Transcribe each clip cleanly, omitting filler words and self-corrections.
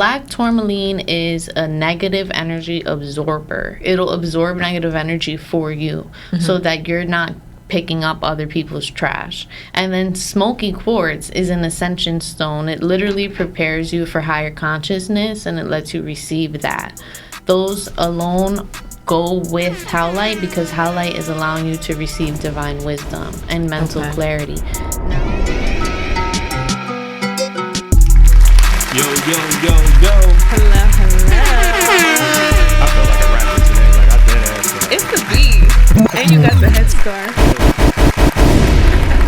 Black tourmaline is a negative energy absorber. It'll absorb negative energy for you so that you're not picking up other people's trash. And then smoky quartz is an ascension stone. It literally prepares you for higher consciousness, and it lets you receive that. Those alone go with howlite, because howlite is allowing you to receive divine wisdom and mental clarity. Yo. Hello. I feel like a rapper today. Like, I dead ass. It's the beat. And you got the headscarf.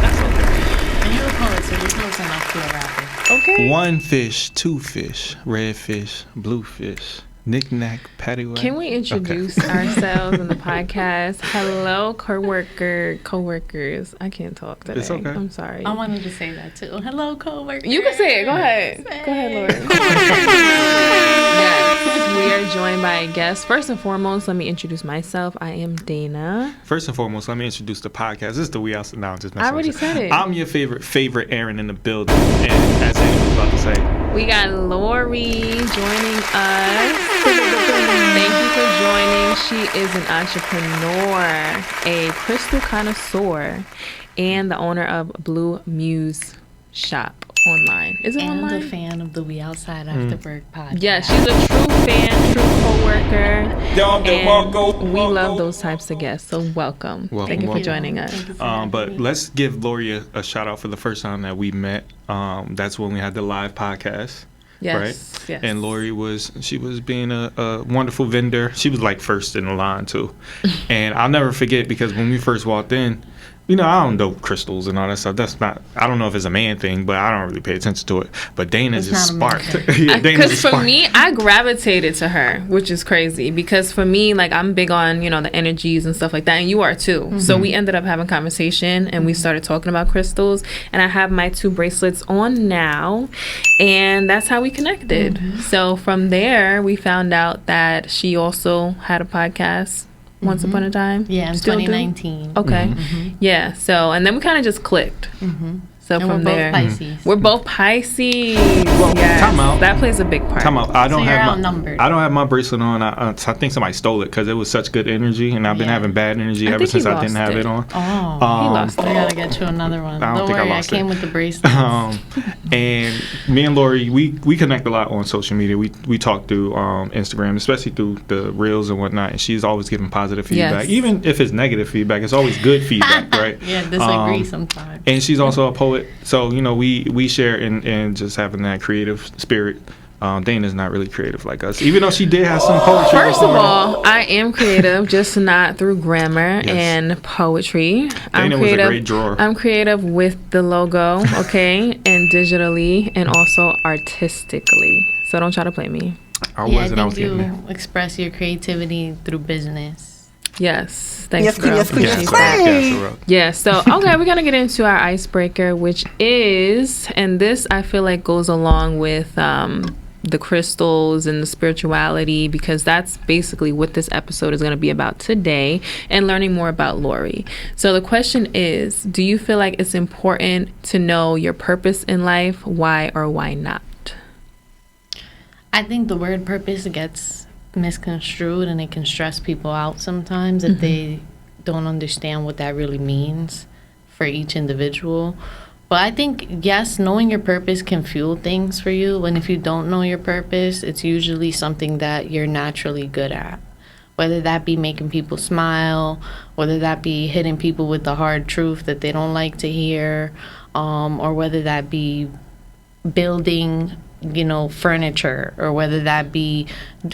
That's okay. And you're a poet, so you're close enough to a rapper. Okay. One fish, two fish, red fish, blue fish. Knick-knack, paddywhack. Can we introduce ourselves in the podcast? Hello, coworkers. I can't talk today. It's okay. I'm sorry. I wanted to say that too. Hello, coworker. You can say it. Go ahead. Go ahead, Lorri. Yes, we are joined by a guest. First and foremost, let me introduce myself. I am Dana. First and foremost, let me introduce the podcast. This is the We Out Now. I already said it. I'm your favorite Aaron in the building. And as Aaron was about to say, we got Lorri joining us. Thank you for joining. She is an entrepreneur, a crystal connoisseur, and the owner of Blue Muse Shop online. Is it online? And a fan of the We Outside After Work podcast. Yeah, she's a true fan, true co-worker. And we love those types of guests. So welcome. Thank you for joining us. But let's give Lorri a shout out for the first time that we met. That's when we had the live podcast. Yes, right? Yes. And Lorri was being a wonderful vendor. She was like first in the line too. And I'll never forget, because when we first walked in, you know, I don't know crystals and all that stuff. That's not, I don't know if it's a man thing, but I don't really pay attention to it. But Dana just sparked. Because for me, I gravitated to her, which is crazy. Because for me, like, I'm big on, you know, the energies and stuff like that. And you are too. Mm-hmm. So we ended up having conversation and we started talking about crystals. And I have my 2 bracelets on now. And that's how we connected. Mm-hmm. So from there, we found out that she also had a podcast. Once upon a time? Yeah, in 2019. Okay. Mm-hmm. Yeah, so, and then we kind of just clicked. Mm-hmm. So and from there, we're both Pisces. Well, yes, time out. That plays a big part. Time out. I don't have my bracelet on. I think somebody stole it because it was such good energy, and I've been having bad energy ever since I didn't have it on. Oh, he lost it. I gotta get you another one. Don't worry, I came with the bracelet. And me and Lorri, we connect a lot on social media. We talk through Instagram, especially through the reels and whatnot. And she's always giving positive feedback, even if it's negative feedback. It's always good feedback, right? Yeah, disagree sometimes. And she's also a poet. So, you know, we share in just having that creative spirit. Dana's not really creative like us, even though she did have some poetry. First of all, I am creative, just not through grammar and poetry. Dana was a great drawer. I'm creative with the logo, okay, and digitally, and also artistically. So don't try to play me. I think you express your creativity through business. Yes. Thanks, girl. Yes. Yeah, so, okay, we're going to get into our icebreaker, which is, and this I feel like goes along with the crystals and the spirituality, because that's basically what this episode is going to be about today, and learning more about Lorri. So the question is, do you feel like it's important to know your purpose in life? Why or why not? I think the word purpose gets misconstrued, and it can stress people out sometimes if they don't understand what that really means for each individual. But I think, yes, knowing your purpose can fuel things for you, and if you don't know your purpose, it's usually something that you're naturally good at, whether that be making people smile, whether that be hitting people with the hard truth that they don't like to hear, or whether that be building, you know, furniture, or whether that be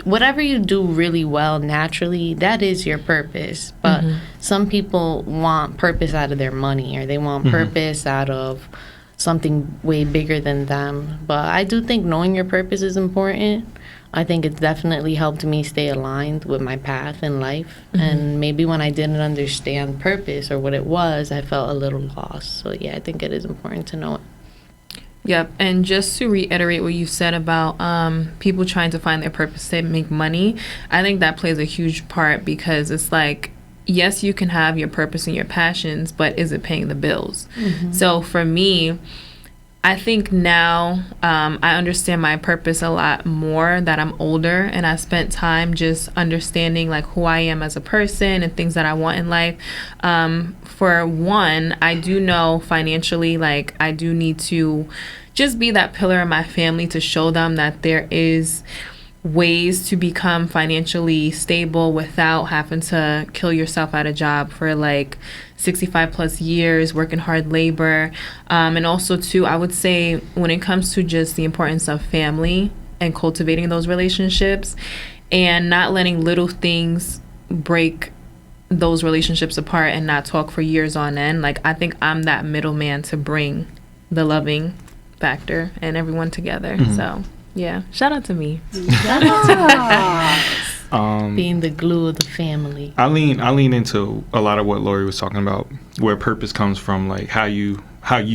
whatever you do really well naturally, that is your purpose. But some people want purpose out of their money, or they want purpose out of something way bigger than them. But I do think knowing your purpose is important. I think it's definitely helped me stay aligned with my path in life. And maybe when I didn't understand purpose or what it was, I felt a little lost. So yeah, I think it is important to know it. Yep, and just to reiterate what you said about people trying to find their purpose to make money, I think that plays a huge part, because it's like, yes, you can have your purpose and your passions, but is it paying the bills? So for me, I think now I understand my purpose a lot more that I'm older, and I spent time just understanding like who I am as a person and things that I want in life. For one, I do know financially, like I do need to just be that pillar in my family to show them that there is ways to become financially stable without having to kill yourself at a job for like 65 plus years, working hard labor. And also too, I would say when it comes to just the importance of family and cultivating those relationships and not letting little things break those relationships apart and not talk for years on end. Like I think I'm that middleman to bring the loving factor and everyone together. So yeah, shout out to me. Being the glue of the family. I lean into a lot of what Lorri was talking about, where purpose comes from, like how you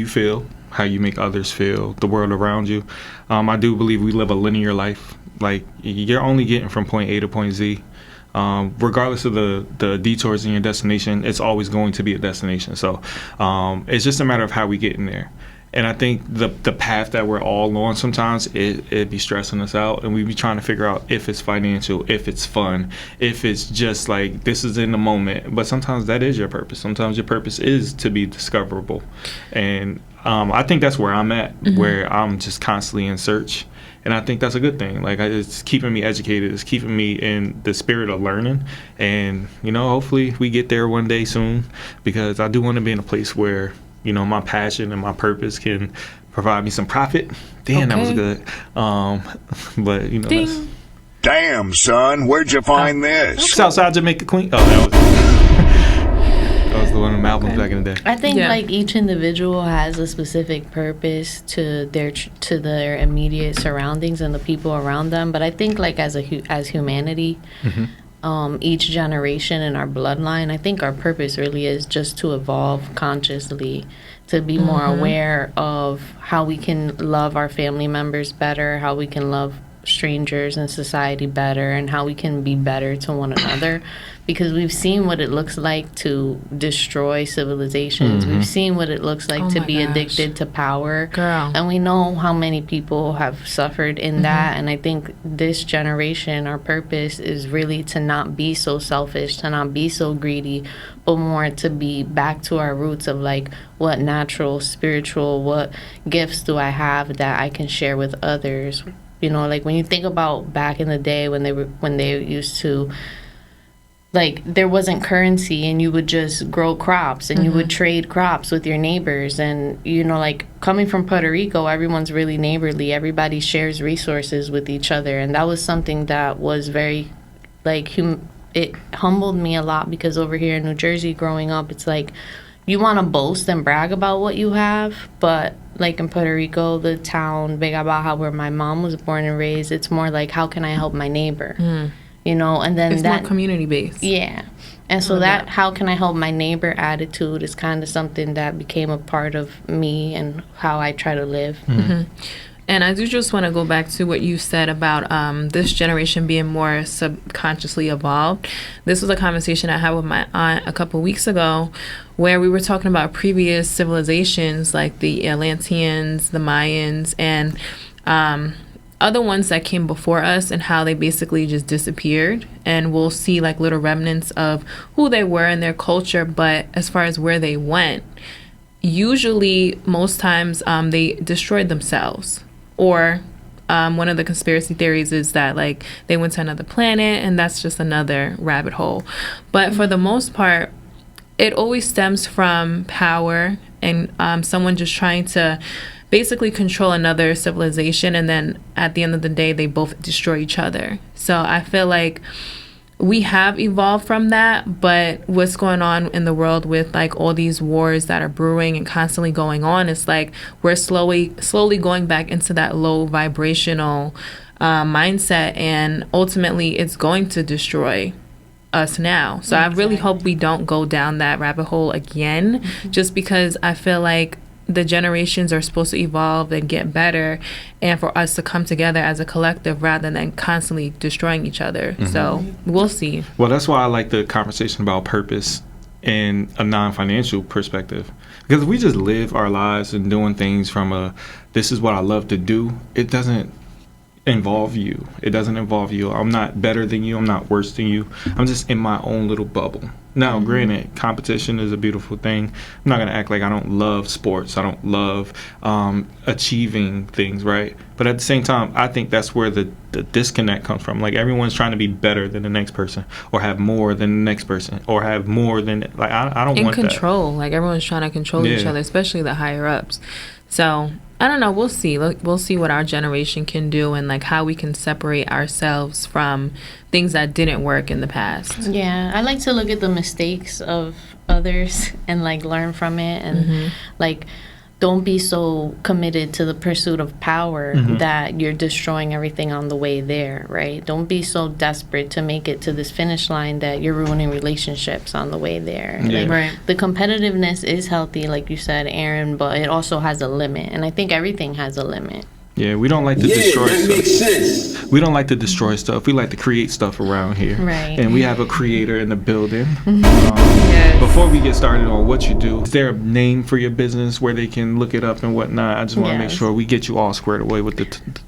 feel, how you make others feel, the world around you. I do believe we live a linear life. Like you're only getting from point A to point Z. Regardless of the detours in your destination, it's always going to be a destination. So it's just a matter of how we get in there. And I think the path that we're all on sometimes, it be stressing us out. And we be trying to figure out if it's financial, if it's fun, if it's just like this is in the moment. But sometimes that is your purpose. Sometimes your purpose is to be discoverable. And I think that's where I'm at, where I'm just constantly in search. And I think that's a good thing. Like it's keeping me educated. It's keeping me in the spirit of learning. And, hopefully we get there one day soon, because I do want to be in a place where, my passion and my purpose can provide me some profit. Damn, that was good. But, that's... Damn, son, where'd you find this? Southside Jamaica Queen. Oh, that was the one of the albums back in the day. I think like each individual has a specific purpose to their immediate surroundings and the people around them. But I think like as humanity, each generation in our bloodline, I think our purpose really is just to evolve consciously, to be more aware of how we can love our family members better, how we can love strangers in society better, and how we can be better to one another, because we've seen what it looks like to destroy civilizations. We've seen what it looks like to be addicted to power. Girl. And we know how many people have suffered in that. And I think this generation, our purpose is really to not be so selfish, to not be so greedy, but more to be back to our roots of like what natural, spiritual, what gifts do I have that I can share with others. Like when you think about back in the day when they used to, like, there wasn't currency and you would just grow crops and you would trade crops with your neighbors. And, like coming from Puerto Rico, everyone's really neighborly. Everybody shares resources with each other. And that was something that was very, like, it humbled me a lot, because over here in New Jersey growing up, it's like you want to boast and brag about what you have, but like in Puerto Rico, the town Vega Baja, where my mom was born and raised, it's more like, how can I help my neighbor? And then it's more community based. Yeah. And so that how can I help my neighbor attitude is kind of something that became a part of me and how I try to live. And I do just want to go back to what you said about this generation being more subconsciously evolved. This was a conversation I had with my aunt a couple weeks ago, where we were talking about previous civilizations like the Atlanteans, the Mayans, and other ones that came before us, and how they basically just disappeared. And we'll see like little remnants of who they were and their culture, but as far as where they went, usually most times they destroyed themselves. Or one of the conspiracy theories is that like they went to another planet, and that's just another rabbit hole. But for the most part, it always stems from power and someone just trying to basically control another civilization, and then at the end of the day they both destroy each other. So I feel like we have evolved from that, but what's going on in the world with like all these wars that are brewing and constantly going on, it's like we're slowly going back into that low vibrational mindset, and ultimately it's going to destroy us now. So I really hope we don't go down that rabbit hole again, just because I feel like the generations are supposed to evolve and get better, and for us to come together as a collective rather than constantly destroying each other. So we'll see. Well, that's why I like the conversation about purpose in a non-financial perspective. Because if we just live our lives and doing things from a, this is what I love to do, it doesn't involve you. It doesn't involve you. I'm not better than you. I'm not worse than you. I'm just in my own little bubble. Now, granted, competition is a beautiful thing. I'm not going to act like I don't love sports. I don't love achieving things, right? But at the same time, I think that's where the disconnect comes from. Like, everyone's trying to be better than the next person, or have more than the next person, or have more than, like, I don't want that. In control. Like, everyone's trying to control each other, especially the higher ups. So, I don't know. We'll see. We'll see what our generation can do, and like how we can separate ourselves from things that didn't work in the past. Yeah, I like to look at the mistakes of others and like learn from it, and like don't be so committed to the pursuit of power that you're destroying everything on the way there, right? Don't be so desperate to make it to this finish line that you're ruining relationships on the way there. Yeah. Like, Right. the competitiveness is healthy, like you said, Aaron, but it also has a limit, and I think everything has a limit. Yeah, we don't like to destroy that stuff. makes sense. We don't like to destroy stuff. We like to create stuff around here. Right. And we have a creator in the building. Yes. Before we get started on what you do, is there a name for your business where they can look it up and whatnot? I just want to make Yes. sure we get you all squared away with the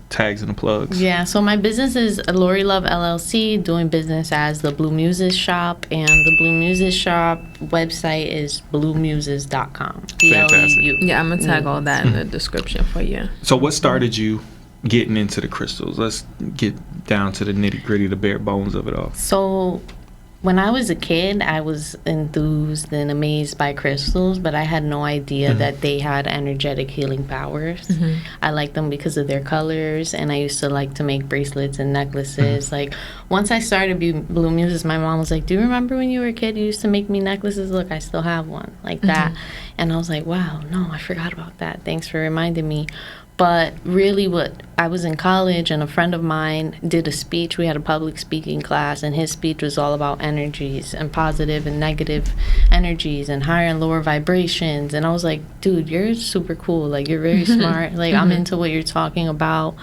tags and the plugs. Yeah, so my business is Lorri Love LLC, doing business as the Blue Muses Shop, and the Blue Muses Shop website is bluemuses.com. Fantastic. BLEU. Yeah, I'm going to tag all that in the description for you. So what started you getting into the crystals? Let's get down to the nitty gritty, the bare bones of it all. So when I was a kid, I was enthused and amazed by crystals, but I had no idea that they had energetic healing powers. I liked them because of their colors, and I used to like to make bracelets and necklaces. Like, once I started Blue Muses, my mom was like, do you remember when you were a kid, you used to make me necklaces? Look, I still have one like that. And I was like, wow, no, I forgot about that. Thanks for reminding me. But really, I was in college, and a friend of mine did a speech. We had a public speaking class, and his speech was all about energies and positive and negative energies and higher and lower vibrations. And I was like, dude, you're super cool. Like, you're very smart. Like, I'm into what you're talking about.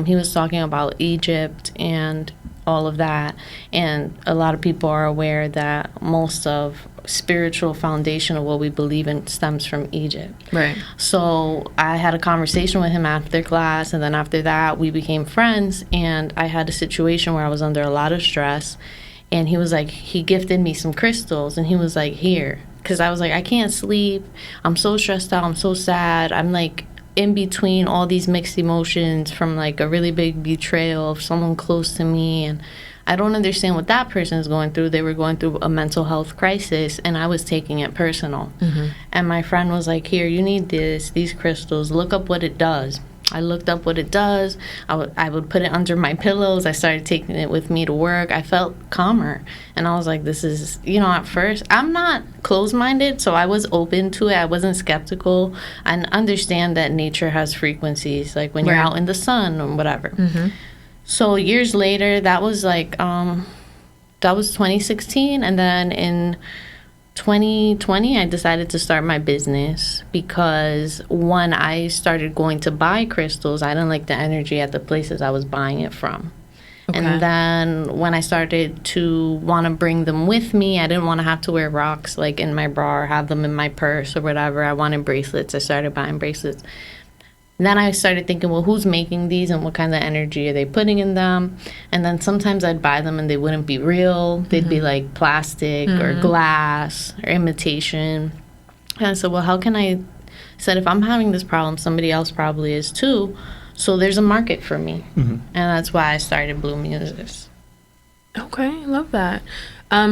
He was talking about Egypt and all of that. And a lot of people are aware that most of spiritual foundation of what we believe in stems from Egypt. Right. So I had a conversation with him after class, and then after that we became friends, and I had a situation where I was under a lot of stress, and he was like, he gifted me some crystals, and he was like, here, because I was like, I can't sleep, I'm so stressed out, I'm so sad, I'm like in between all these mixed emotions from like a really big betrayal of someone close to me, and I don't understand what that person is going through. They were going through a mental health crisis, and I was taking it personal. And my friend was like, here, you need these crystals. Look up what it does. I looked up what it does. I would put it under my pillows. I started taking it with me to work. I felt calmer. And I was like, this is, at first, I'm not closed-minded, so I was open to it. I wasn't skeptical. I understand that nature has frequencies, like when you're out in the sun or whatever. So years later, that was 2016, and then in 2020, I decided to start my business because when I started going to buy crystals, I didn't like the energy at the places I was buying it from. Okay. And then when I started to want to bring them with me, I didn't want to have to wear rocks like in my bra or have them in my purse or whatever. I wanted bracelets. I started buying bracelets. Then I started thinking, well, who's making these and what kind of energy are they putting in them? And then sometimes I'd buy them and they wouldn't be real. They'd be like plastic or glass or imitation. And I said, well, how can I said, if I'm having this problem, somebody else probably is too. So there's a market for me. And that's why I started Blue Muses. Okay, I love that.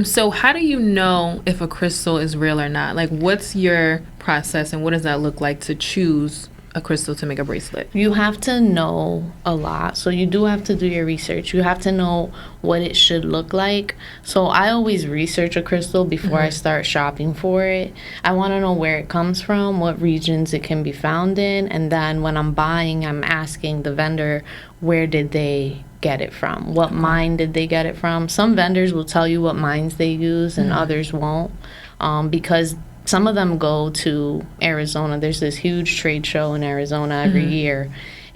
So how do you know if a crystal is real or not? Like, what's your process and what does that look like to choose a crystal to make a bracelet? You have to know a lot. So you do have to do your research. You have to know what it should look like. So I always research a crystal before I start shopping for it. I want to know where it comes from, what regions it can be found in, and then when I'm buying, I'm asking the vendor, where did they get it from? What mine did they get it from? Some vendors will tell you what mines they use and others won't, because some of them go to Arizona. There's this huge trade show in Arizona every year,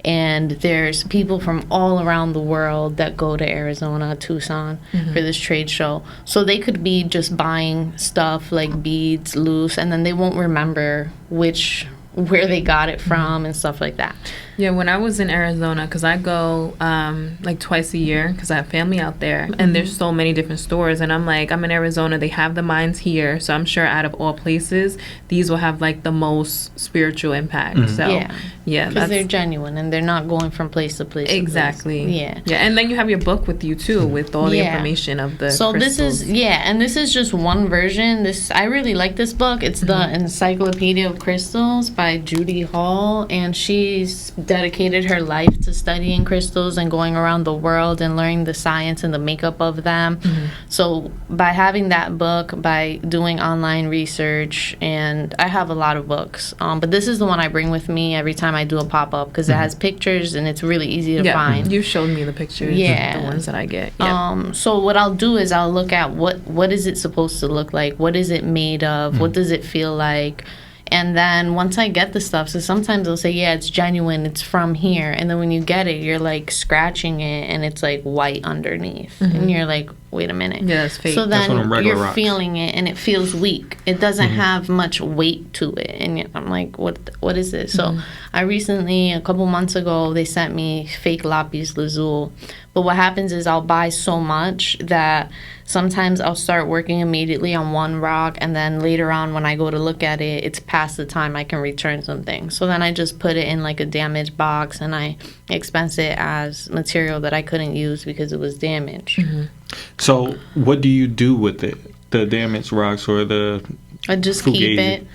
And there's people from all around the world that go to Arizona, Tucson, for this trade show. So they could be just buying stuff like beads loose, and then they won't remember where they got it from and stuff like that. Yeah, when I was in Arizona, because I go like twice a year because I have family out there, and there's so many different stores, and I'm like, I'm in Arizona, they have the mines here, so I'm sure out of all places, these will have like the most spiritual impact. So yeah, because they're genuine and they're not going from place to place. Exactly. Yeah. Yeah, and then you have your book with you too, with all the information of the so crystals. this is just one version. I really like this book. It's the Encyclopedia of Crystals by Judy Hall, and she's dedicated her life to studying crystals and going around the world and learning the science and the makeup of them. So by having that book, by doing online research, and I have a lot of books, but this is the one I bring with me every time I do a pop-up because it has pictures and it's really easy to find. You showed me the pictures, the ones that I get. So what I'll do is I'll look at what is it supposed to look like, what is it made of, what does it feel like. And then once I get the stuff, so sometimes they'll say, yeah, it's genuine, it's from here. And then when you get it, you're like scratching it and it's like white underneath. And you're like, wait a minute. Yeah, it's fake. So then you're rocks. feeling it and it feels weak. It doesn't have much weight to it. And I'm like, what is this? So I recently, a couple months ago, they sent me fake lapis lazuli. But what happens is I'll buy so much that sometimes I'll start working immediately on one rock, and then later on when I go to look at it, it's past the time I can return something. So then I just put it in like a damaged box and I expense it as material that I couldn't use because it was damaged. So what do you do with it? The damaged rocks or the I just fugazi? keep it.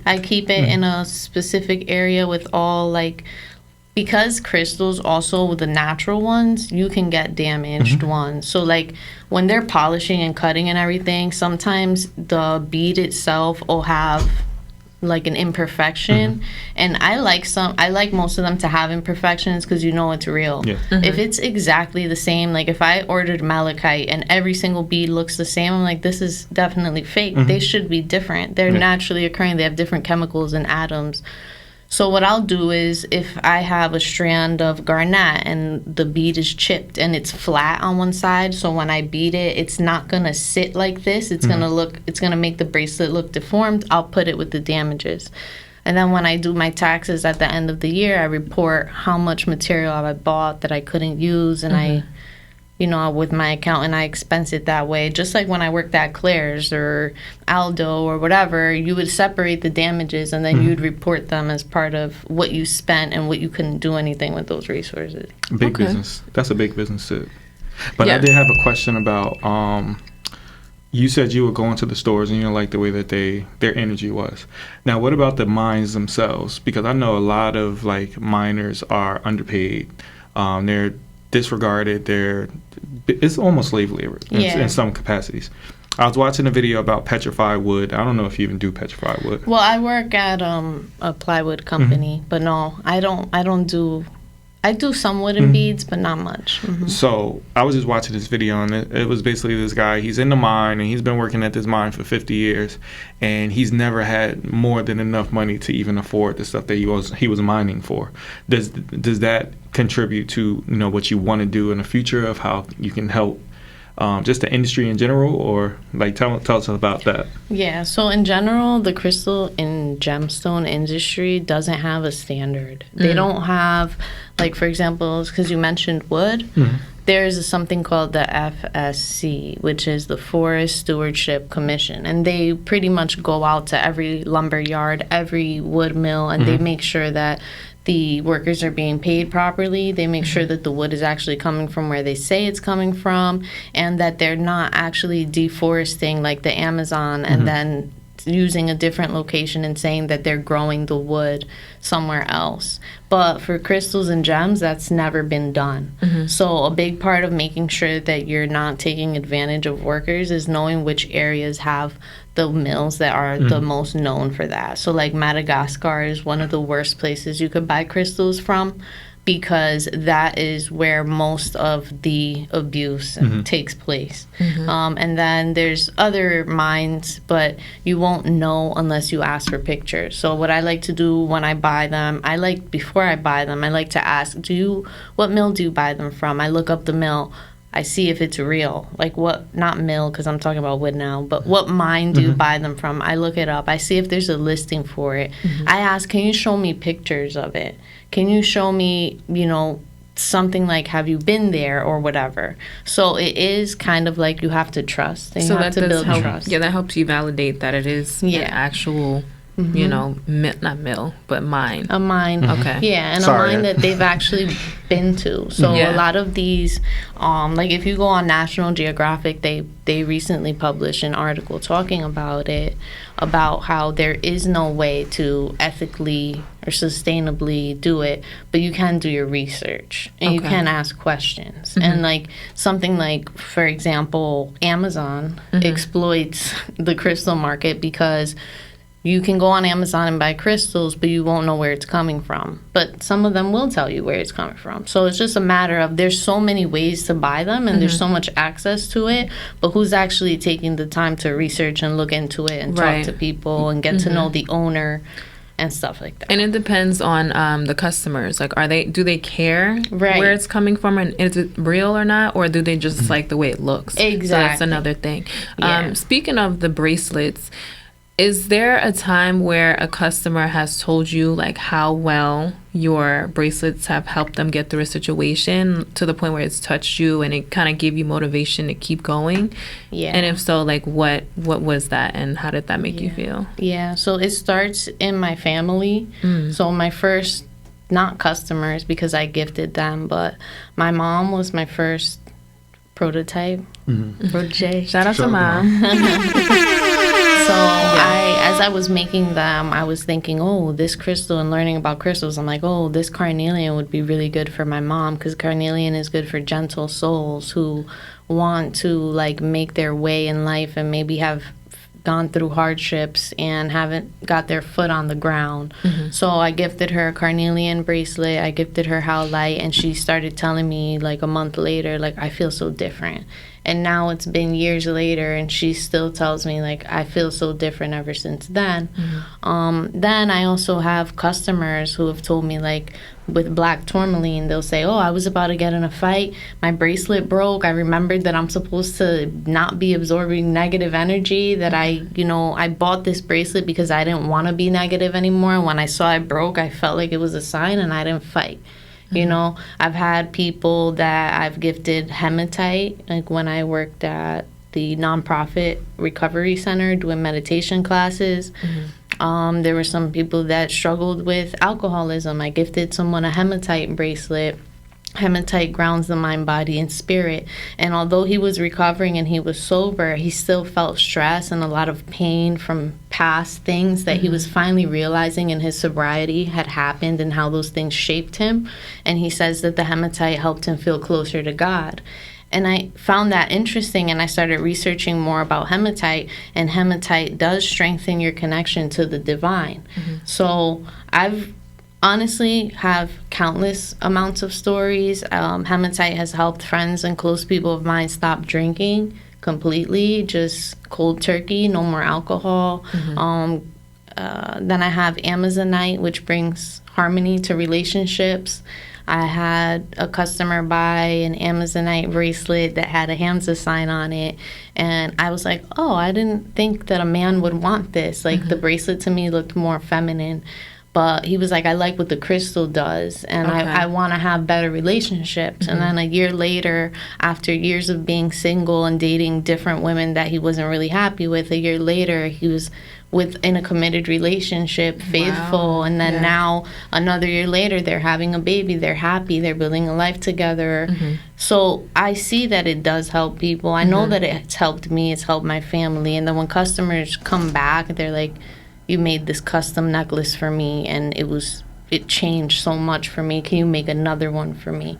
I keep it in a specific area with all like, because crystals also, the natural ones, you can get damaged ones. So like when they're polishing and cutting and everything, sometimes the bead itself will have like an imperfection, and I like most of them to have imperfections because you know it's real. If it's exactly the same, like if I ordered malachite and every single bead looks the same, I'm like, this is definitely fake. They should be different. They're naturally occurring. They have different chemicals and atoms. So what I'll do is if I have a strand of garnet and the bead is chipped and it's flat on one side, so when I beat it, it's not going to sit like this. It's going to make the bracelet look deformed. I'll put it with the damages. And then when I do my taxes at the end of the year, I report how much material I bought that I couldn't use, and I, with my accountant, I expense it that way. Just like when I worked at Claire's or Aldo or whatever, you would separate the damages and then you'd report them as part of what you spent and what you couldn't do anything with those resources. Big business. That's a big business too. But I did have a question about, you said you were going to the stores and you didn't like the way that their energy was. Now, what about the mines themselves? Because I know a lot of like miners are underpaid. They're disregarded. It's almost slave labor in some capacities. I was watching a video about petrified wood. I don't know if you even do petrified wood. Well, I work at a plywood company, but no, I don't do. I do some wooden beads, but not much. So I was just watching this video, and it was basically this guy. He's in the mine, and he's been working at this mine for 50 years, and he's never had more than enough money to even afford the stuff that he was mining for. Does that contribute to what you want to do in the future of how you can help just the industry in general, or like tell us about that? Yeah, so in general, the crystal and gemstone industry doesn't have a standard. They don't have, like, for example, because you mentioned wood, there's something called the FSC, which is the Forest Stewardship Commission, and they pretty much go out to every lumber yard, every wood mill, and they make sure that the workers are being paid properly. They make sure that the wood is actually coming from where they say it's coming from, and that they're not actually deforesting like the Amazon and then using a different location and saying that they're growing the wood somewhere else. But for crystals and gems, that's never been done. So a big part of making sure that you're not taking advantage of workers is knowing which areas have the mills that are the most known for that. So like Madagascar is one of the worst places you could buy crystals from. because that is where most of the abuse takes place. And then there's other mines, but you won't know unless you ask for pictures. So what I like to do when I buy them, before I buy them, I like to ask, what mill do you buy them from? I look up the mill. I see if it's real. Like not mill, because I'm talking about wood now, but what mine do you buy them from? I look it up. I see if there's a listing for it. I ask, can you show me pictures of it? Can you show me, something like, have you been there or whatever? So it is kind of like you have to trust. And So you have that to does build help. trust. Yeah, that helps you validate that it is an actual, not mill, but mine. A mine. Okay. Yeah, and Sorry. a mine that they've actually been to. So a lot of these, like if you go on National Geographic, they recently published an article talking about it, about how there is no way to ethically or sustainably do it, but you can do your research and you can ask questions. And like something like, for example, Amazon exploits the crystal market because you can go on Amazon and buy crystals, but you won't know where it's coming from. But some of them will tell you where it's coming from. So it's just a matter of, there's so many ways to buy them and there's so much access to it, but who's actually taking the time to research and look into it and talk to people and get to know the owner and stuff like that. And it depends on the customers. Like, do they care where it's coming from, and is it real or not, or do they just like the way it looks? Exactly. So that's another thing. Speaking of the bracelets, is there a time where a customer has told you like how well your bracelets have helped them get through a situation, to the point where it's touched you and it kind of gave you motivation to keep going? Yeah. And if so, like what was that, and how did that make you feel? Yeah, so it starts in my family. So my first, not customers because I gifted them, but my mom was my first prototype. Protege. Shout out to Mom. So as I was making them, I was thinking, this crystal, and learning about crystals, I'm like, this carnelian would be really good for my mom, because carnelian is good for gentle souls who want to like make their way in life and maybe have gone through hardships and haven't got their foot on the ground. So I gifted her a carnelian bracelet, I gifted her howlite, and she started telling me like a month later, like, I feel so different. And now it's been years later, and she still tells me, like, I feel so different ever since then. Then I also have customers who have told me, like, with black tourmaline, they'll say, I was about to get in a fight. My bracelet broke. I remembered that I'm supposed to not be absorbing negative energy, that I bought this bracelet because I didn't want to be negative anymore. When I saw it broke, I felt like it was a sign, and I didn't fight. I've had people that I've gifted hematite, like when I worked at the nonprofit recovery center doing meditation classes. There were some people that struggled with alcoholism. I gifted someone a hematite bracelet. Hematite grounds the mind, body, and spirit. And although he was recovering and he was sober, he still felt stress and a lot of pain from past things that he was finally realizing in his sobriety had happened, and how those things shaped him. And he says that the hematite helped him feel closer to God. And I found that interesting, and I started researching more about hematite, and hematite does strengthen your connection to the divine. So I've honestly have countless amounts of stories. Hematite has helped friends and close people of mine stop drinking completely, just cold turkey, no more alcohol. Then I have Amazonite, which brings harmony to relationships. I had a customer buy an Amazonite bracelet that had a Hamza sign on it, and I was like, I didn't think that a man would want this. Like, the bracelet to me looked more feminine. But he was like, I like what the crystal does, and I want to have better relationships. And then a year later, after years of being single and dating different women that he wasn't really happy with, a year later, he was in a committed relationship, faithful. And then now, another year later, they're having a baby, they're happy, they're building a life together. So I see that it does help people. I know that it's helped me, it's helped my family. And then when customers come back, they're like, you made this custom necklace for me, and it changed so much for me. Can you make another one for me?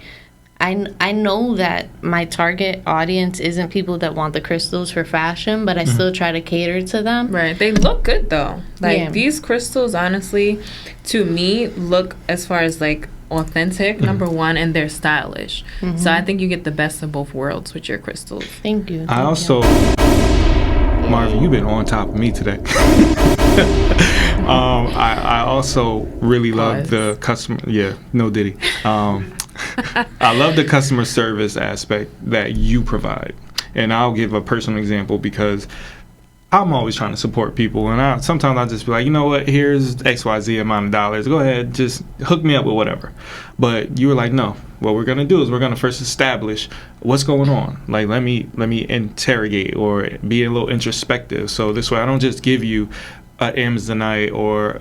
I know that my target audience isn't people that want the crystals for fashion, but I still try to cater to them. Right. They look good, though. Like, these crystals, honestly, to me, look, as far as, like, authentic, number one, and they're stylish. So I think you get the best of both worlds with your crystals. Thank you. I also, Marvin, you've been on top of me today. I also really love the customer. Yeah, no Diddy. I love the customer service aspect that you provide, and I'll give a personal example because I'm always trying to support people, and sometimes I'll just be like, you know what, here's XYZ amount of dollars. Go ahead, just hook me up with whatever. But you were like, no, what we're gonna do is we're gonna first establish what's going on. Like, let me interrogate or be a little introspective. So this way I don't just give you Amazonite or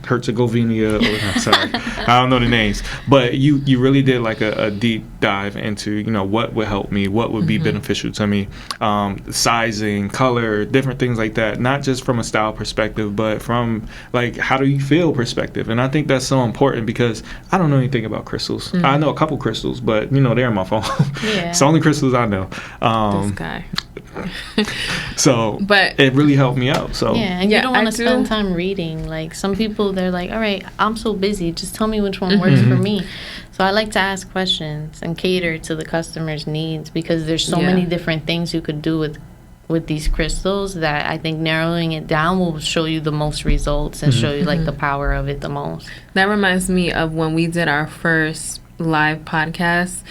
Herzegovina, or sorry, I don't know the names, but you really did like a deep dive into, you know, what would help me, what would be beneficial to me, sizing, color, different things like that, not just from a style perspective, but from like how do you feel perspective. And I think that's so important because I don't know anything about crystals. I know a couple crystals, but you know, they're in my phone. It's the only crystals I know. This guy. So but it really helped me out. So yeah, and you don't want to spend time reading. Like some people, they're like, all right, I'm so busy, just tell me which one works for me. So I like to ask questions and cater to the customer's needs because there's so many different things you could do with these crystals that I think narrowing it down will show you the most results and show you like the power of it the most. That reminds me of when we did our first live podcast,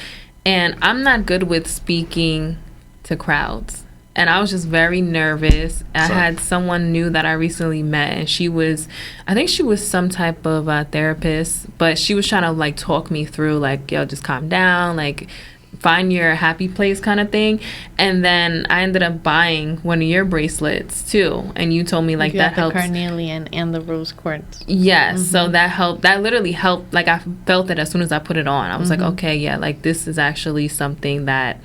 and I'm not good with speaking to crowds. And I was just very nervous. I had someone new that I recently met, and I think she was some type of therapist, but she was trying to like talk me through like, yo, just calm down, like find your happy place kind of thing. And then I ended up buying one of your bracelets too, and you told me like that helps. The carnelian and the rose quartz. Yes, so that helped. That literally helped. Like I felt it as soon as I put it on. I was like, okay, yeah, like this is actually something that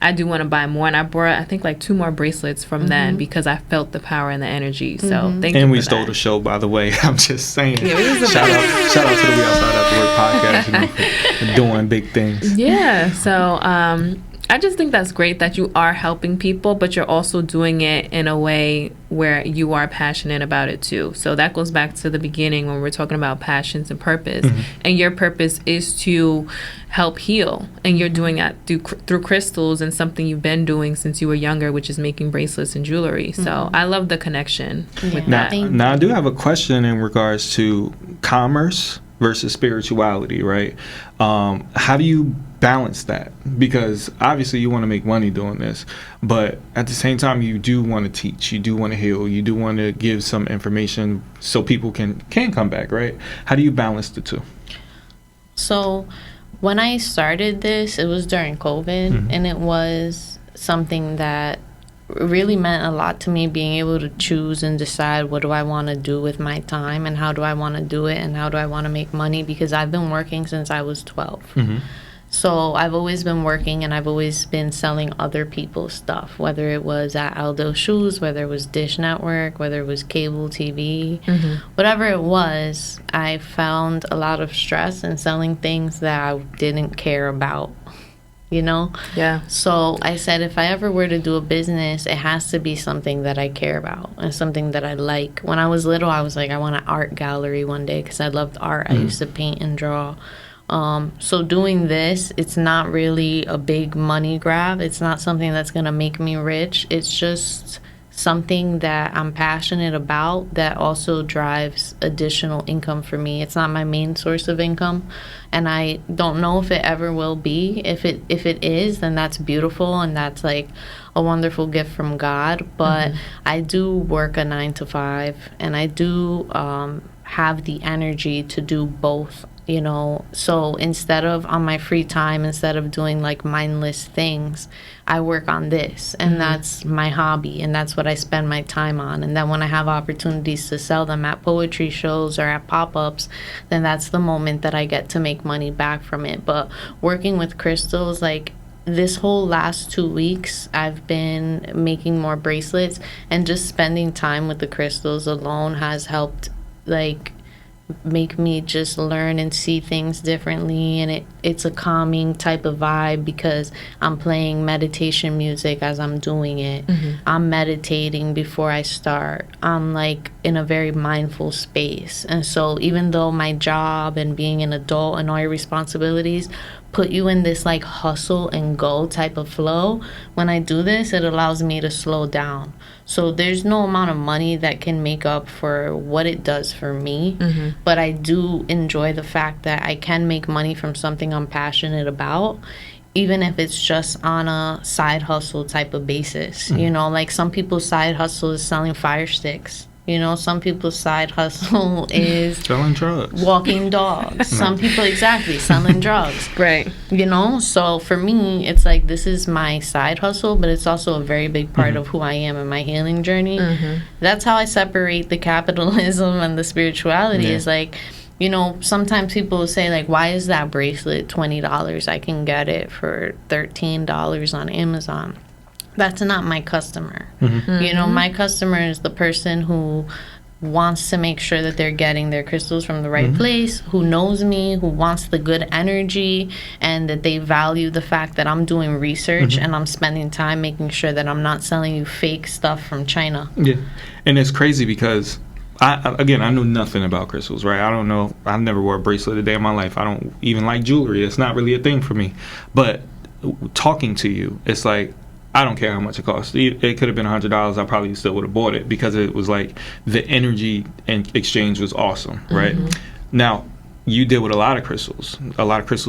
I do want to buy more, and I bought I think like 2 more bracelets from then because I felt the power and the energy. So thank you. And we for stole that. the show, by the way. I'm just saying. Yeah, shout out to the We Outside After Work podcast, you know, for doing big things. Yeah. So I just think that's great that you are helping people, but you're also doing it in a way where you are passionate about it too. So that goes back to the beginning when we're talking about passions and purpose. And your purpose is to help heal, and you're doing that through crystals and something you've been doing since you were younger, which is making bracelets and jewelry. So I love the connection with that. Now I do have a question in regards to commerce versus spirituality, right? How do you balance that? Because obviously you want to make money doing this, but at the same time you do want to teach, you do want to heal, you do want to give some information so people can come back, right? How do you balance the two? So when I started this, it was during COVID, and it was something that really meant a lot to me, being able to choose and decide what do I want to do with my time and how do I want to do it and how do I want to make money, because I've been working since I was 12. So I've always been working, and I've always been selling other people's stuff, whether it was at Aldo Shoes, whether it was Dish Network, whether it was cable TV, whatever it was. I found a lot of stress in selling things that I didn't care about, you know? Yeah. So I said, if I ever were to do a business, it has to be something that I care about and something that I like. When I was little, I was like, I want an art gallery one day because I loved art. I used to paint and draw. So doing this, it's not really a big money grab. It's not something that's going to make me rich. It's just something that I'm passionate about that also drives additional income for me. It's not my main source of income, and I don't know if it ever will be. If it is, then that's beautiful, and that's like a wonderful gift from God. But I do work a 9 to 5, and I do have the energy to do both, you know. So instead of on my free time, instead of doing like mindless things, I work on this, and that's my hobby, and that's what I spend my time on. And then when I have opportunities to sell them at poetry shows or at pop-ups, then that's the moment that I get to make money back from it. But working with crystals, like this whole last 2 weeks, I've been making more bracelets, and just spending time with the crystals alone has helped like make me just learn and see things differently, and it's a calming type of vibe because I'm playing meditation music as I'm doing it. I'm meditating before I start. I'm like in a very mindful space. And so even though my job and being an adult and all your responsibilities put you in this like hustle and go type of flow, when I do this, it allows me to slow down. So there's no amount of money that can make up for what it does for me. But I do enjoy the fact that I can make money from something I'm passionate about, even if it's just on a side hustle type of basis. You know, like some people's side hustle is selling fire sticks. You know, some people's side hustle is selling drugs, walking dogs. Some people, exactly, selling drugs. Right. You know, so for me, it's like this is my side hustle, but it's also a very big part of who I am in my healing journey. That's how I separate the capitalism and the spirituality. Is like, you know, sometimes people will say, like, why is that bracelet $20? I can get it for $13 on Amazon. That's not my customer. You know, my customer is the person who wants to make sure that they're getting their crystals from the right place, who knows me, who wants the good energy, and that they value the fact that I'm doing research and I'm spending time making sure that I'm not selling you fake stuff from China. Yeah. And it's crazy because I knew nothing about crystals, right? I don't know. I've never wore a bracelet a day in my life. I don't even like jewelry. It's not really a thing for me. But talking to you, it's like, I don't care how much it costs. It could have been $100. I probably still would have bought it because it was like the energy and exchange was awesome, right? Now, you deal with a lot of crystals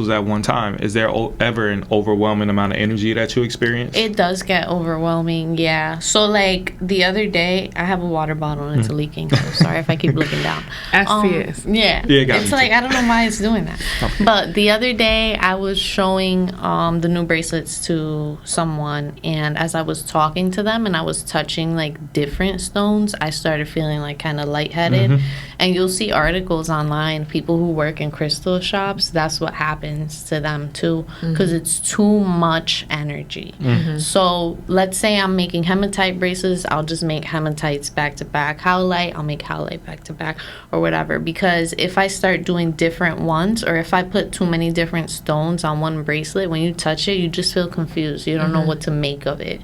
at one time. Is there ever an overwhelming amount of energy that you experience? It does get overwhelming, yeah. So, like, the other day, I have a water bottle and it's leaking. So, sorry if I keep looking down. Yes. Yeah. It's like, I don't know why it's doing that. Okay. But the other day, I was showing the new bracelets to someone. And as I was talking to them and I was touching, like, different stones, I started feeling, like, kind of lightheaded. And you'll see articles online, people who work in crystal shops, that's what happens to them too, because it's too much energy. So let's say I'm making hematite bracelets, I'll just make hematites back to back. Howlite, I'll make howlite back to back, or whatever. Because if I start doing different ones, or if I put too many different stones on one bracelet, when you touch it, you just feel confused. You don't know what to make of it.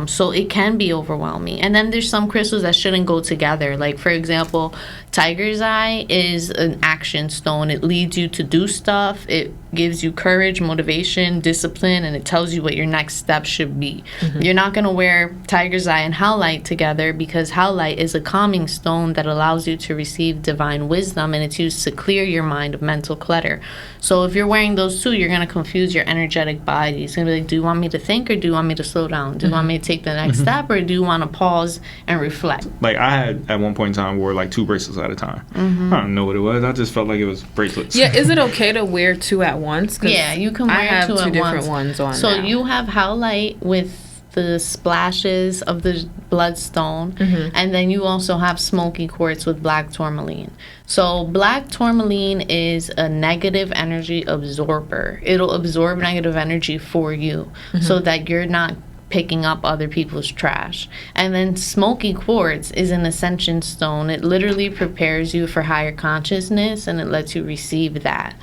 So it can be overwhelming. And then there's some crystals that shouldn't go together. Like, for example, Tiger's Eye is an action stone. It leads you to do stuff. It gives you courage, motivation, discipline, and it tells you what your next step should be. You're not going to wear Tiger's Eye and Howlite together because Howlite is a calming stone that allows you to receive divine wisdom, and it's used to clear your mind of mental clutter. So if you're wearing those two, you're going to confuse your energetic body. It's going to be like, do you want me to think or do you want me to slow down? Do you want me to take the next step or do you want to pause and reflect? Like, I had, at one point in time, wore like 2 bracelets at a time. I don't know what it was. I just felt like it was bracelets. Yeah, is it okay to wear 2 at once? 'Cause yeah, you can wear I have 2 at different once. ones on. So now. you have Howlite with the splashes of the bloodstone, and then you also have Smoky Quartz with black tourmaline. So black tourmaline is a negative energy absorber. It'll absorb negative energy for you so that you're not picking up other people's trash. And then Smoky Quartz is an ascension stone. It literally prepares you for higher consciousness and it lets you receive that.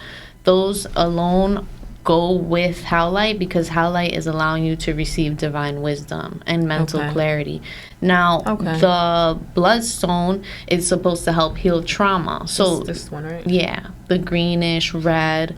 Those alone go with Howlite because Howlite is allowing you to receive divine wisdom and mental clarity. Now, the bloodstone is supposed to help heal trauma. So this one, right? Yeah, the greenish red.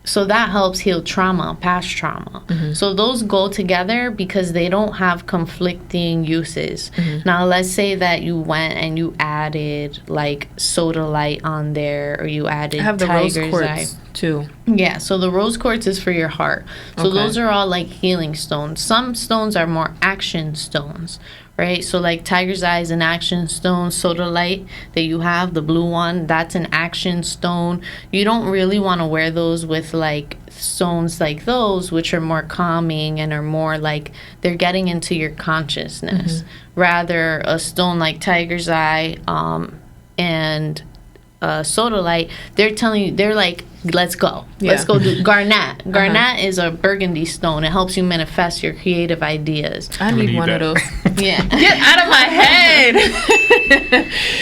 So that helps heal trauma, past trauma. So those go together because they don't have conflicting uses. Now, let's say that you went and you added like Sodalite on there, or you added I have the Tiger's rose quartz Eye. too. Yeah, so the rose quartz is for your heart. So those are all like healing stones. Some stones are more action stones, right? So like Tiger's Eye is an action stone. Sodalite that you have, the blue one, that's an action stone. You don't really want to wear those with like stones like those, which are more calming and are more like they're getting into your consciousness. Rather, a stone like Tiger's Eye and Sodalite, they're telling you, they're like let's go. Yeah. Let's go do garnet. Garnet is a burgundy stone. It helps you manifest your creative ideas. I need one that. of those. Yeah. Get out of my head.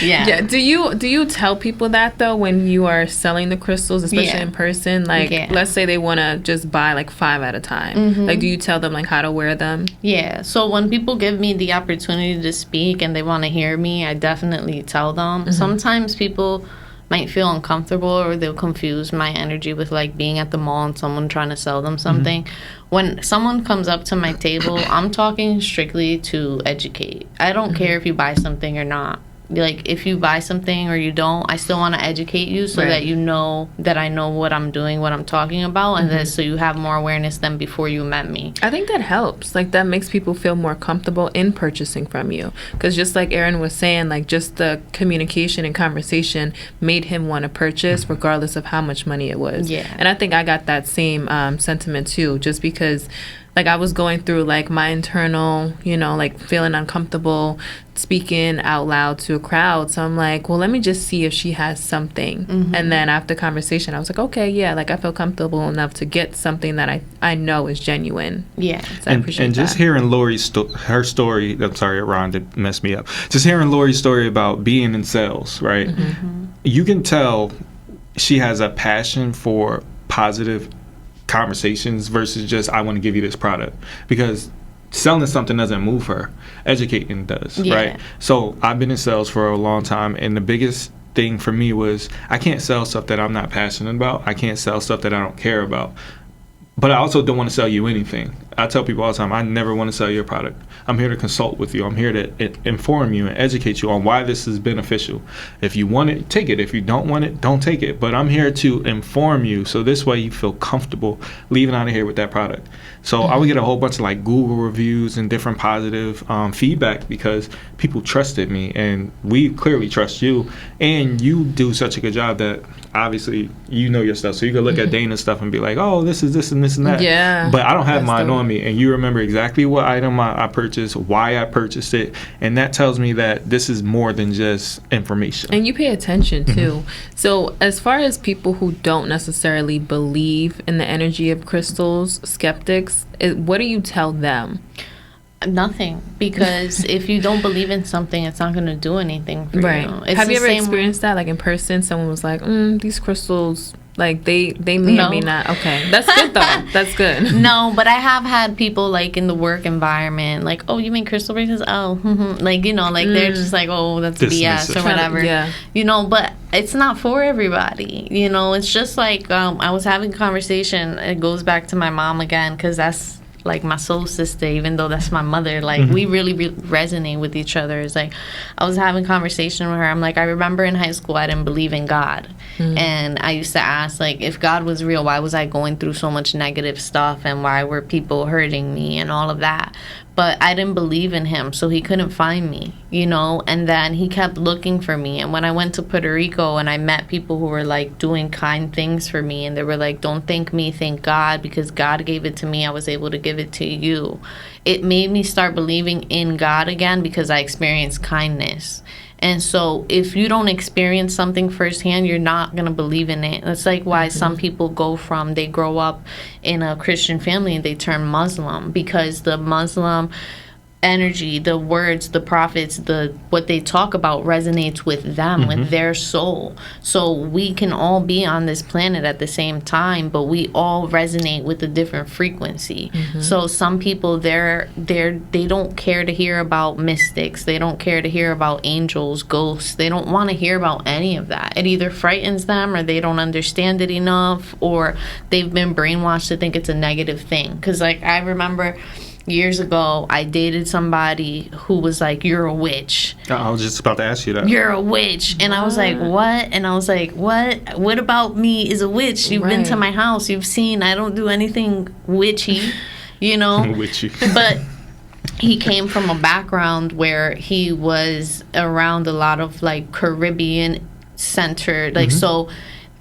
Yeah. Yeah. Do you tell people that though when you are selling the crystals, especially Yeah. in person? Like, Yeah. let's say they want to just buy like 5 at a time. Like, do you tell them like how to wear them? Yeah. So when people give me the opportunity to speak and they want to hear me, I definitely tell them. Sometimes people might feel uncomfortable or they'll confuse my energy with like being at the mall and someone trying to sell them something. When someone comes up to my table, I'm talking strictly to educate. I don't care if you buy something or not. Like, if you buy something or you don't, I still want to educate you so that you know that I know what I'm doing, what I'm talking about, and then so you have more awareness than before you met me. I think that helps. Like, that makes people feel more comfortable in purchasing from you. Because just like Aaron was saying, like, just the communication and conversation made him want to purchase regardless of how much money it was. Yeah. And I think I got that same sentiment too, just because like I was going through like my internal, you know, like feeling uncomfortable speaking out loud to a crowd. So I'm like, well, let me just see if she has something. And then after conversation, I was like, okay, yeah, like I feel comfortable enough to get something that I know is genuine. Yeah. So I appreciate and just that. hearing Lori's her story. I'm sorry, Ron, that messed me up. Just hearing Lori's story about being in sales, right? You can tell she has a passion for positive conversations versus just I want to give you this product, because selling something doesn't move her, educating does. Right? So I've been in sales for a long time, and the biggest thing for me was I can't sell stuff that I'm not passionate about. I can't sell stuff that I don't care about. But I also don't want to sell you anything. I tell people all the time, I never want to sell you a product. I'm here to consult with you. I'm here to inform you and educate you on why this is beneficial. If you want it, take it. If you don't want it, don't take it. But I'm here to inform you, so this way you feel comfortable leaving out of here with that product. So I would get a whole bunch of like Google reviews and different positive feedback because people trusted me, and we clearly trust you. And you do such a good job that obviously you know your stuff. So you can look at Dana's stuff and be like, oh, this is this and this and that. Yeah. But I don't have That's mine dope. on me, and you remember exactly what item I purchased, why I purchased it, and that tells me that this is more than just information. And you pay attention too. So as far as people who don't necessarily believe in the energy of crystals, skeptics, what do you tell them? Nothing, because if you don't believe in something, it's not going to do anything for Right. you. It's Have you the ever same- experienced that, like in person? Someone was like, these crystals, like they may or may not. Okay, that's good though. That's good. No, but I have had people like in the work environment, like, oh, you make crystal bracelets? Oh, like, you know, like they're just like, oh, that's BS Dismissive. or whatever. Yeah. You know, but it's not for everybody. You know, it's just like I was having a conversation. It goes back to my mom again, because that's like my soul sister, even though that's my mother. Like we really resonate with each other. It's like I was having a conversation with her. I'm like, I remember in high school I didn't believe in God, and I used to ask, like, if God was real, why was I going through so much negative stuff, and why were people hurting me and all of that? But I didn't believe in him, so he couldn't find me, you know? And then he kept looking for me. And when I went to Puerto Rico and I met people who were, like, doing kind things for me, and they were like, don't thank me, thank God, because God gave it to me, I was able to give it to you. It made me start believing in God again, because I experienced kindness. And so if you don't experience something firsthand, you're not going to believe in it. That's like why some people they grow up in a Christian family and they turn Muslim, because the Muslim energy, the words, the prophets, what they talk about resonates with them, with their soul. So we can all be on this planet at the same time, but we all resonate with a different frequency. So some people they don't care to hear about mystics. They don't care to hear about angels, ghosts. They don't want to hear about any of that. It either frightens them, or they don't understand it enough, or they've been brainwashed to think it's a negative thing. Because like I remember years ago, I dated somebody who was like, you're a witch. I was just about to ask you that. You're a witch. And I was like, what? And I was like, what? What about me is a witch? You've been to my house. You've seen I don't do anything witchy, you know? Witchy. But he came from a background where he was around a lot of like Caribbean centered, like so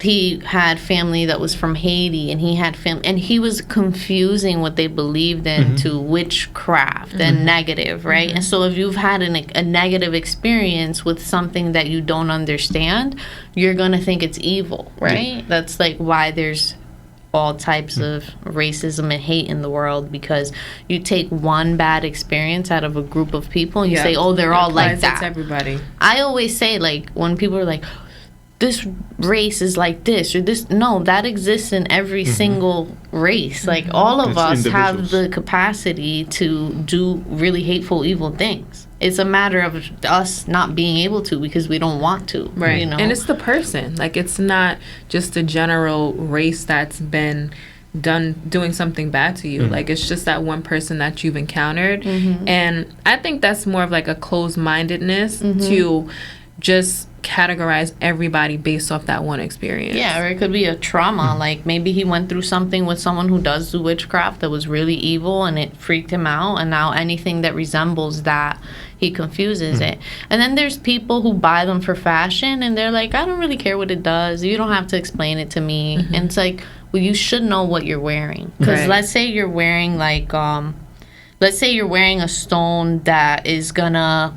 he had family that was from Haiti, and he had and he was confusing what they believed in to witchcraft and negative, right? And so if you've had a negative experience with something that you don't understand, you're gonna think it's evil, right? That's like why there's all types of racism and hate in the world, because you take one bad experience out of a group of people and you say, oh, they're all like that. It's everybody. I always say, like, when people are like, this race is like this or this, no, that exists in every single race. Like, all of us have the capacity to do really hateful, evil things. It's a matter of us not being able to because we don't want to, right? You know? And it's the person. Like, it's not just a general race that's been doing something bad to you. Like, it's just that one person that you've encountered. And I think that's more of like a closed-mindedness to just categorize everybody based off that one experience. Yeah, or it could be a trauma. Like, maybe he went through something with someone who does do witchcraft that was really evil and it freaked him out, and now anything that resembles that, he confuses it. And then there's people who buy them for fashion and they're like, I don't really care what it does, you don't have to explain it to me. And it's like, well, you should know what you're wearing, because let's say you're wearing like let's say you're wearing a stone that is gonna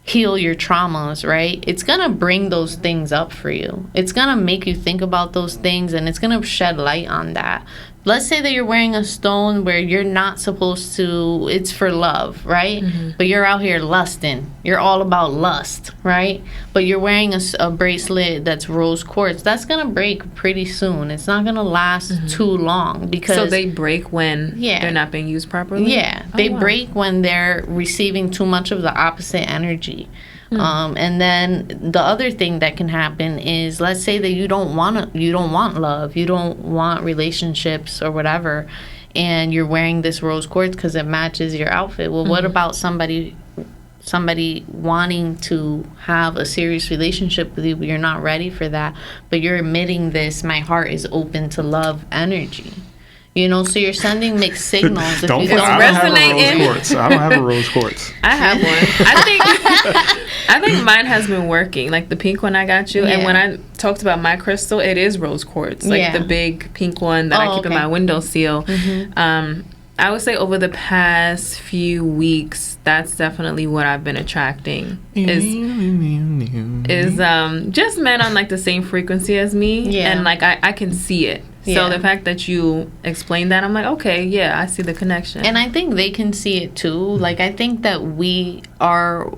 heal your traumas, right? It's gonna bring those things up for you. It's gonna make you think about those things, and it's gonna shed light on that. Let's say that you're wearing a stone where you're not supposed to, it's for love, right? But you're out here lusting. You're all about lust, right? But you're wearing a bracelet that's rose quartz. That's going to break pretty soon. It's not going to last too long, because... So they break when they're not being used properly? Yeah. They break when they're receiving too much of the opposite energy. And then the other thing that can happen is, let's say that you don't want love, you don't want relationships or whatever, and you're wearing this rose quartz because it matches your outfit. Well, what about somebody wanting to have a serious relationship with you, but you're not ready for that, but you're emitting this, my heart is open to love energy. You know, so you're sending mixed signals. I don't have a rose quartz. I have one. I think mine has been working. Like the pink one I got you. And when I talked about my crystal, it is rose quartz. Like the big pink one that I keep in my windowsill. I would say over the past few weeks, that's definitely what I've been attracting. Is just men on like the same frequency as me. And like I can see it. So the fact that you explained that, I'm like, okay, yeah, I see the connection. And I think they can see it too. Like, I think that our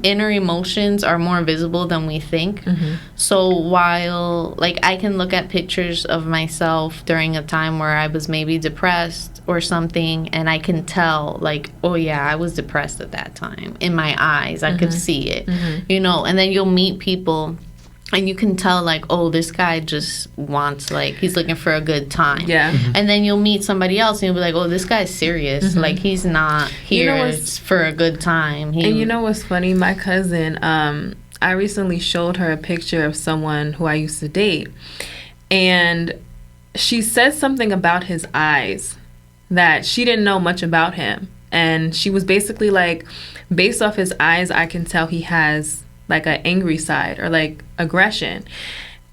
inner emotions are more visible than we think. So while, like, I can look at pictures of myself during a time where I was maybe depressed or something, and I can tell, like, oh yeah, I was depressed at that time. In my eyes, I could see it, you know. And then you'll meet people, and you can tell, like, oh, this guy just wants, like, he's looking for a good time. And then you'll meet somebody else, and you'll be like, oh, this guy's serious. Like, he's not here for a good time. And you know what's funny? My cousin, I recently showed her a picture of someone who I used to date. And she said something about his eyes that she didn't know much about him. And she was basically like, based off his eyes, I can tell he has like an angry side or like aggression.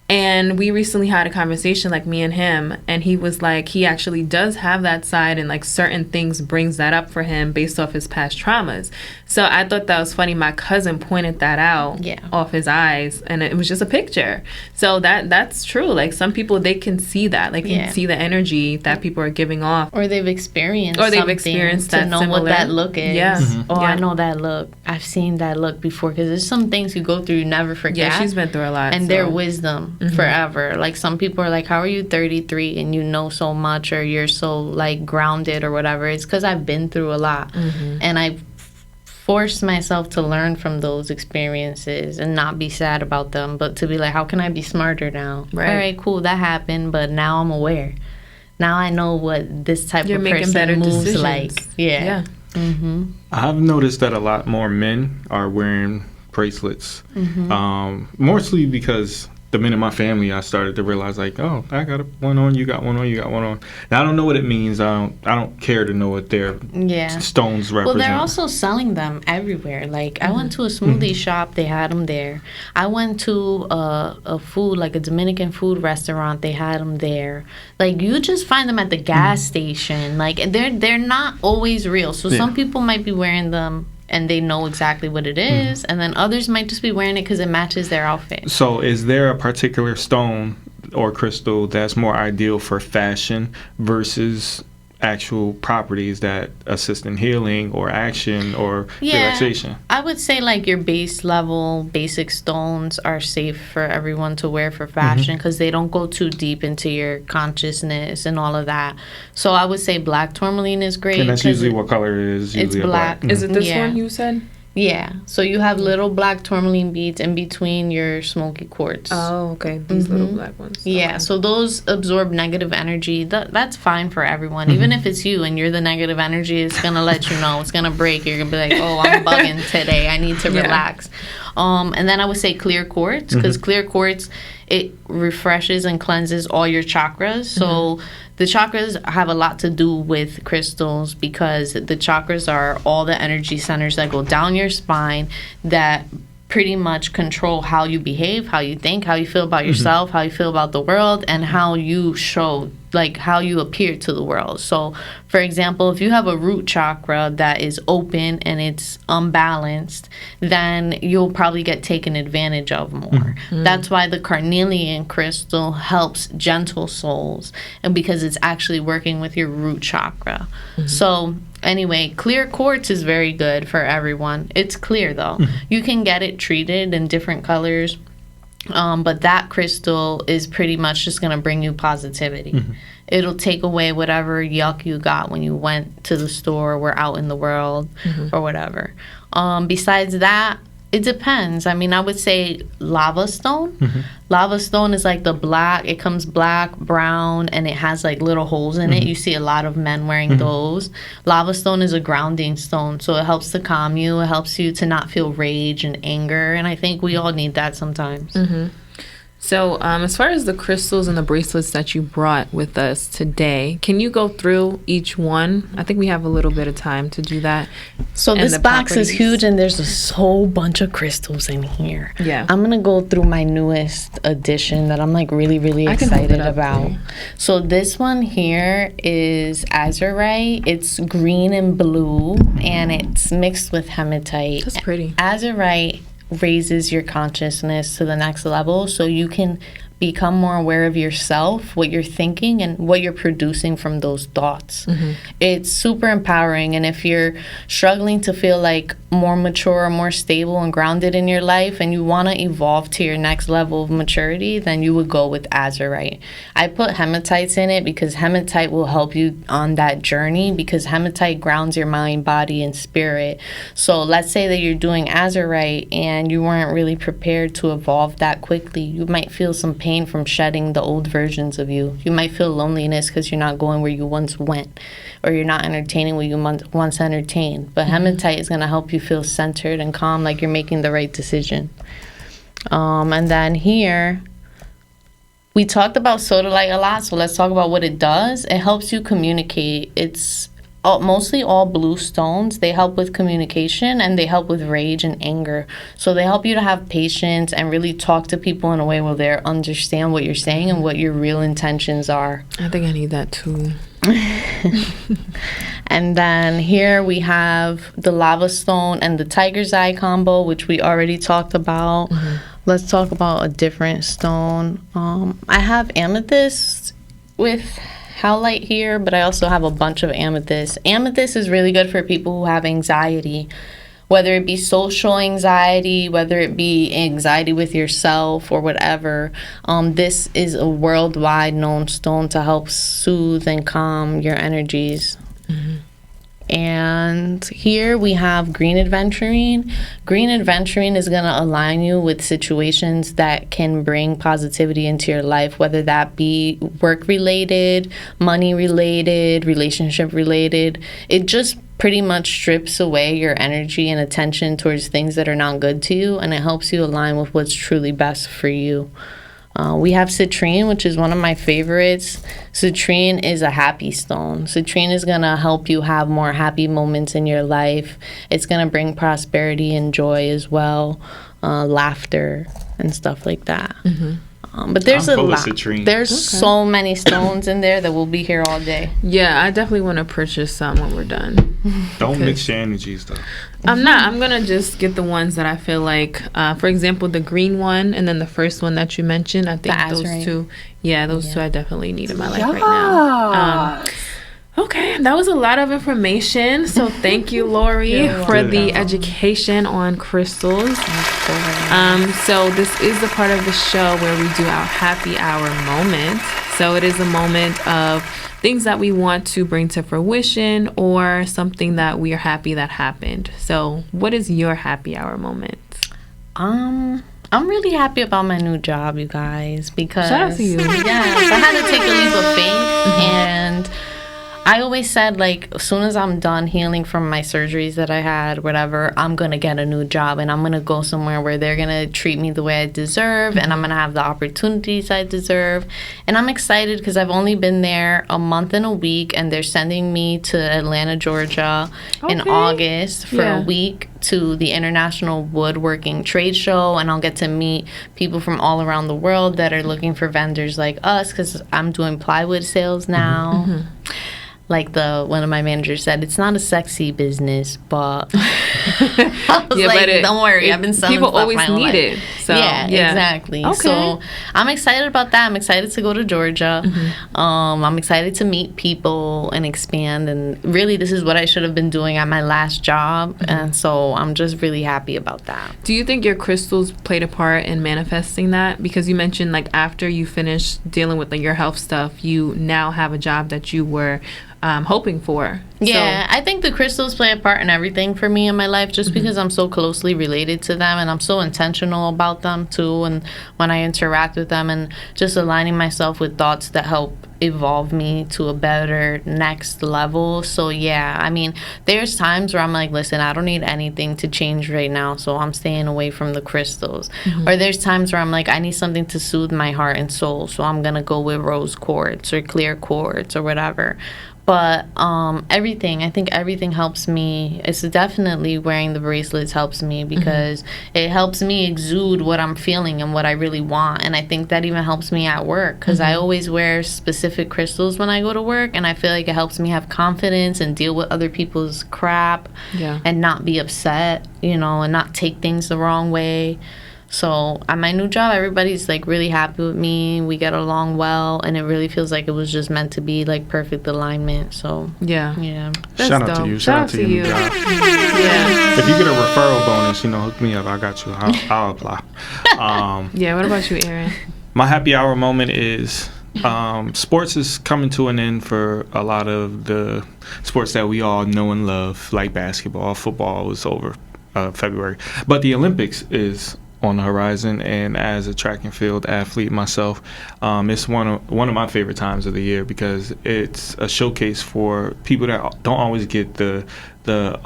And we recently had a conversation, like me and him, and he was like, he actually does have that side, and like certain things brings that up for him based off his past traumas. So I thought that was funny. My cousin pointed that out off his eyes, and it was just a picture. So that's true. Like, some people, they can see that. Like, you can see the energy that people are giving off. Or they've experienced that to know similar. What that look is. I know that look. I've seen that look before, because there's some things you go through you never forget. Yeah, she's been through a lot. And their wisdom forever. Like, some people are like, how are you 33 and you know so much, or you're so like grounded or whatever? It's because I've been through a lot, and I've forced myself to learn from those experiences and not be sad about them, but to be like, how can I be smarter now? All right, cool, that happened, but now I'm aware. Now I know what this type of person moves decisions. Like. I've noticed that a lot more men are wearing bracelets, mostly because the men in my family, I started to realize like, oh, I got one on, you got one on, you got one on. Now I don't know what it means. I don't care to know what their stones represent. Well, they're also selling them everywhere. Like I went to a smoothie shop, they had them there. I went to a food, like a Dominican food restaurant, they had them there. Like you just find them at the gas station. Like they're not always real. So some people might be wearing them and they know exactly what it is, and then others might just be wearing it because it matches their outfit. So is there a particular stone or crystal that's more ideal for fashion versus actual properties that assist in healing or action or relaxation? I would say like your base level basic stones are safe for everyone to wear for fashion because they don't go too deep into your consciousness and all of that. So I would say black tourmaline is great. And that's usually what color it is. It's black. Is it this one you said? Yeah. So you have little black tourmaline beads in between your smoky quartz. Oh, okay. These little black ones. Yeah. Okay. So those absorb negative energy. That's fine for everyone. Even if it's you and you're the negative energy, it's going to let you know. It's going to break. You're going to be like, oh, I'm bugging today. I need to relax. And then I would say clear quartz because clear quartz, it refreshes and cleanses all your chakras. So the chakras have a lot to do with crystals because the chakras are all the energy centers that go down your spine that pretty much control how you behave, how you think, how you feel about yourself, how you feel about the world, and how you show, like how you appear to the world. So, for example, if you have a root chakra that is open and it's unbalanced, then you'll probably get taken advantage of more. That's why the carnelian crystal helps gentle souls, and because it's actually working with your root chakra. So anyway, clear quartz is very good for everyone. It's clear though. You can get it treated in different colors. But that crystal is pretty much just going to bring you positivity. It'll take away whatever yuck you got when you went to the store or were out in the world or whatever. Besides that, it depends. I mean, I would say lava stone. Lava stone is like the black. It comes black, brown, and it has like little holes in it. You see a lot of men wearing those. Lava stone is a grounding stone, so it helps to calm you. It helps you to not feel rage and anger, and I think we all need that sometimes. So as far as the crystals and the bracelets that you brought with us today, can you go through each one? I think we have a little bit of time to do that. So this box is huge and there's a whole bunch of crystals in here. Yeah. I'm going to go through my newest addition that I'm like really, really excited about. So this one here is Azurite. It's green and blue and it's mixed with hematite. That's pretty. Azurite raises your consciousness to the next level so you can become more aware of yourself, what you're thinking, and what you're producing from those thoughts. It's super empowering, and if you're struggling to feel like more mature, more stable, and grounded in your life, and you want to evolve to your next level of maturity, then you would go with Azurite. I put hematites in it because hematite will help you on that journey because hematite grounds your mind, body, and spirit. So let's say that you're doing Azurite and you weren't really prepared to evolve that quickly. You might feel some pain from shedding the old versions of you. You might feel loneliness because you're not going where you once went, or you're not entertaining what you once entertained. But hematite is going to help you feel centered and calm, like you're making the right decision. And then here, we talked about Sodalite a lot, so let's talk about what it does. It helps you communicate. It's mostly all blue stones. They help with communication and they help with rage and anger. So they help you to have patience and really talk to people in a way where they understand what you're saying and what your real intentions are. I think I need that too. And then here we have the lava stone and the tiger's eye combo, which we already talked about. Let's talk about a different stone. I have amethyst with howlite here, but I also have a bunch of amethyst. Amethyst is really good for people who have anxiety, whether it be social anxiety, whether it be anxiety with yourself or whatever. This is a worldwide known stone to help soothe and calm your energies. And here we have green aventurine. Green aventurine is going to align you with situations that can bring positivity into your life, whether that be work related, money related, relationship related. It just pretty much strips away your energy and attention towards things that are not good to you, and it helps you align with what's truly best for you. We have Citrine, which is one of my favorites. Citrine is a happy stone. Citrine is going to help you have more happy moments in your life. It's going to bring prosperity and joy as well, laughter and stuff like that. But there's a lot. There's so many stones in there that we'll be here all day. Yeah, I definitely want to purchase some when we're done. Don't mix your energies, though. I'm not. I'm going to just get the ones that I feel like, for example, the green one and then the first one that you mentioned. I think those Azurite. Two. Yeah, those two I definitely need in my life right now. Okay, that was a lot of information. So thank you, Lorri, for the education on crystals. So this is the part of the show where we do our happy hour moment. So it is a moment of things that we want to bring to fruition or something that we are happy that happened. So what is your happy hour moment? I'm really happy about my new job, you guys, because shout out to you. Yes, I had to take a leap of faith, and I always said, like, as soon as I'm done healing from my surgeries that I had, whatever, I'm going to get a new job, and I'm going to go somewhere where they're going to treat me the way I deserve, and I'm going to have the opportunities I deserve. And I'm excited because I've only been there a month and a week, and they're sending me to Atlanta, Georgia in August for a week to the International Woodworking Trade Show, and I'll get to meet people from all around the world that are looking for vendors like us, because I'm doing plywood sales now. Like one of my managers said, it's not a sexy business, but I was like, don't worry, I've been selling people stuff always my whole need life. it. So yeah, exactly. Okay. So I'm excited about that. I'm excited to go to Georgia. I'm excited to meet people and expand. And really, this is what I should have been doing at my last job. And so I'm just really happy about that. Do you think your crystals played a part in manifesting that? Because you mentioned, like, after you finished dealing with, like, your health stuff, you now have a job that you were hoping for. Yeah, I think the crystals play a part in everything for me in my life, just because I'm so closely related to them, and I'm so intentional about them too, and when I interact with them, and just aligning myself with thoughts that help evolve me to a better next level. So yeah, I mean, there's times where I'm like, listen, I don't need anything to change right now, so I'm staying away from the crystals. Or there's times where I'm like, I need something to soothe my heart and soul, so I'm gonna go with rose quartz or clear quartz or whatever. But I think everything helps me. It's definitely wearing the bracelets helps me, because it helps me exude what I'm feeling and what I really want. And I think that even helps me at work, because I always wear specific crystals when I go to work, and I feel like it helps me have confidence and deal with other people's crap and not be upset, and not take things the wrong way. So at my new job, everybody's like really happy with me. We get along well, and it really feels like it was just meant to be like perfect alignment. So yeah. That's Shout out dope. to you. Shout out to you. Yeah. If you get a referral bonus, hook me up. I got you. I'll apply. Yeah. What about you, Aaron? My happy hour moment is sports is coming to an end for a lot of the sports that we all know and love, like basketball. Football was over February, but the Olympics is on the horizon, and as a track and field athlete myself, it's one of my favorite times of the year, because it's a showcase for people that don't always get the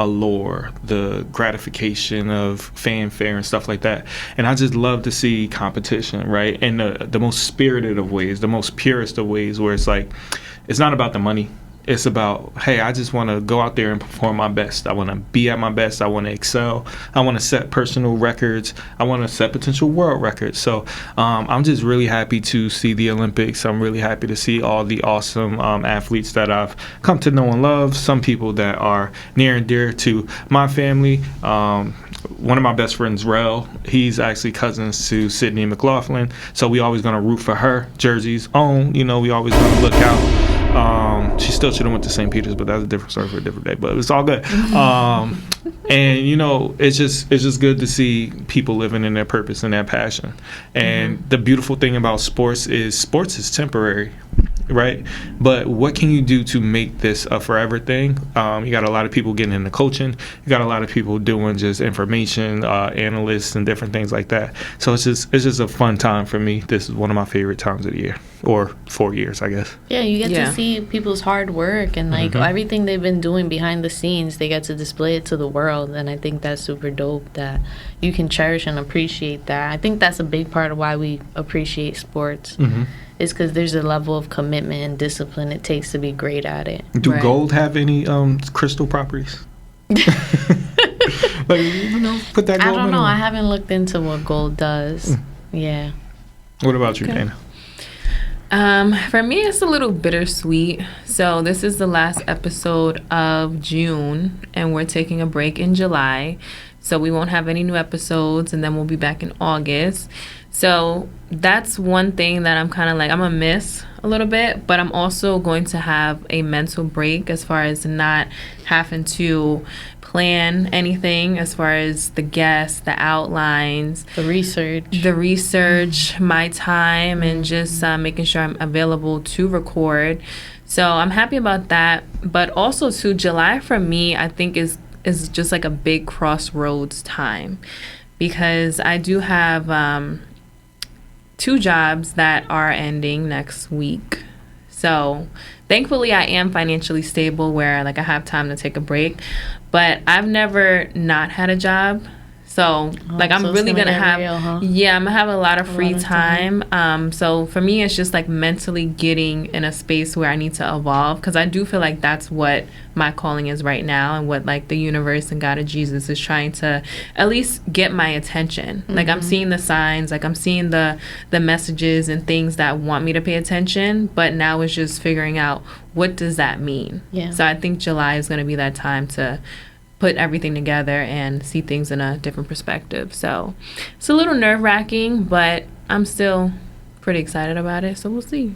allure, the gratification of fanfare and stuff like that. And I just love to see competition, right? In the most spirited of ways, the most purest of ways, where it's like, it's not about the money. It's about, hey, I just want to go out there and perform my best. I want to be at my best. I want to excel. I want to set personal records. I want to set potential world records. So I'm just really happy to see the Olympics. I'm really happy to see all the awesome athletes that I've come to know and love. Some people that are near and dear to my family. One of my best friends, Rel, he's actually cousins to Sydney McLaughlin. So we always going to root for her. Jersey's own. We always going to look out. She still should have went to St. Peter's, but that's a different story for a different day. But it's all good. And it's just good to see people living in their purpose and their passion. And the beautiful thing about sports is temporary, right? But what can you do to make this a forever thing? You got a lot of people getting into coaching. You got a lot of people doing just information analysts and different things like that. So it's just a fun time for me. This is one of my favorite times of the year, or 4 years, I guess. Yeah, you get to see people's hard work and like everything they've been doing behind the scenes. They get to display it to the world. And I think that's super dope that you can cherish and appreciate that. I think that's a big part of why we appreciate sports. Is because there's a level of commitment and discipline it takes to be great at it. Do gold have any crystal properties? Like, you know, put that gold I don't know. in. I haven't looked into what gold does. Yeah. What about you, Dana? For me, it's a little bittersweet. So this is the last episode of June, and we're taking a break in July. So we won't have any new episodes, and then we'll be back in August. So that's one thing that I'm kind of like, I'm going to miss a little bit, but I'm also going to have a mental break as far as not having to plan anything as far as the guests, the outlines, the research, my time, and just making sure I'm available to record. So I'm happy about that. But also too, July for me, I think is just like a big crossroads time, because I do have 2 jobs that are ending next week. So thankfully I am financially stable where like I have time to take a break, but I've never not had a job. So like I'm really gonna have I'm gonna have a lot of free time. So for me it's just like mentally getting in a space where I need to evolve, because I do feel like that's what my calling is right now, and what like the universe and God of Jesus is trying to at least get my attention. Like I'm seeing the signs, like I'm seeing the messages and things that want me to pay attention, but now it's just figuring out what does that mean. So I think July is going to be that time to put everything together and see things in a different perspective. So it's a little nerve-wracking, but I'm still pretty excited about it, so we'll see.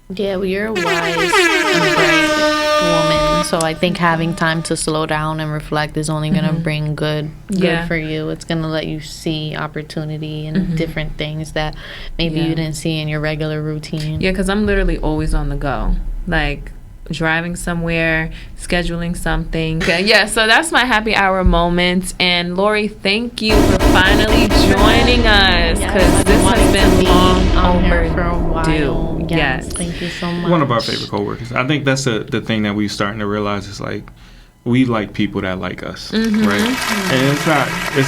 Yeah, well, you're a wise and bright woman, so I think having time to slow down and reflect is only going to bring good for you. It's going to let you see opportunity and different things that maybe you didn't see in your regular routine. Yeah, because I'm literally always on the go. Like, driving somewhere, scheduling something. Yeah, so that's my happy hour moment. And Lorri, thank you for finally joining us, because this has been long overdue. Yes, thank you so much. One of our favorite coworkers. I think that's the thing that we're starting to realize is like we like people that like us, right? And it's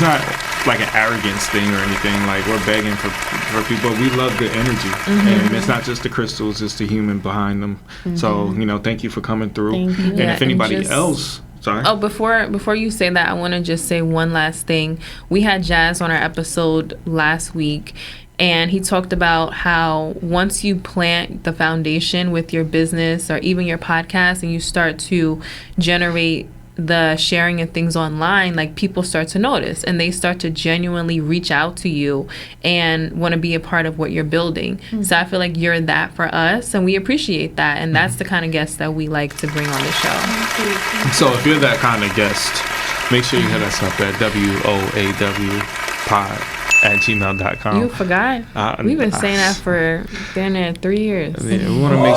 not like an arrogance thing or anything. Like we're begging for people. We love good energy, and it's not just the crystals; it's the human behind them. So thank you for coming through. Thank you. And if anybody else. Sorry. Oh, before you say that, I want to just say one last thing. We had Jazz on our episode last week, and he talked about how once you plant the foundation with your business or even your podcast, and you start to generate the sharing and things online, like people start to notice and they start to genuinely reach out to you and want to be a part of what you're building. So I feel like you're that for us, and we appreciate that, and that's the kind of guest that we like to bring on the show. So if you're that kind of guest, make sure you hit us up at WOAWpod@gmail.com. You forgot? We've been saying that for damn near 3 years. Yeah, we want to make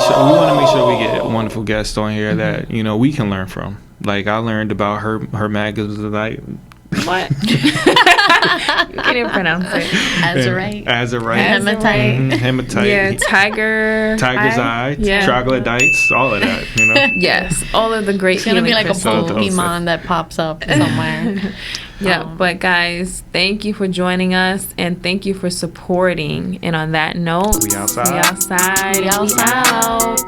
sure we get wonderful guests on here that we can learn from. Like I learned about her Azurite. What? You can't even pronounce it. Azurite. Hematite. Hematite. Yeah, tiger's eye. Yeah. Troglodytes. All of that. Yes, all of the great. It's gonna be like crystals. a Pokemon that pops up somewhere. Yeah, but guys, thank you for joining us, and thank you for supporting. And on that note, we outside. We outside. We out.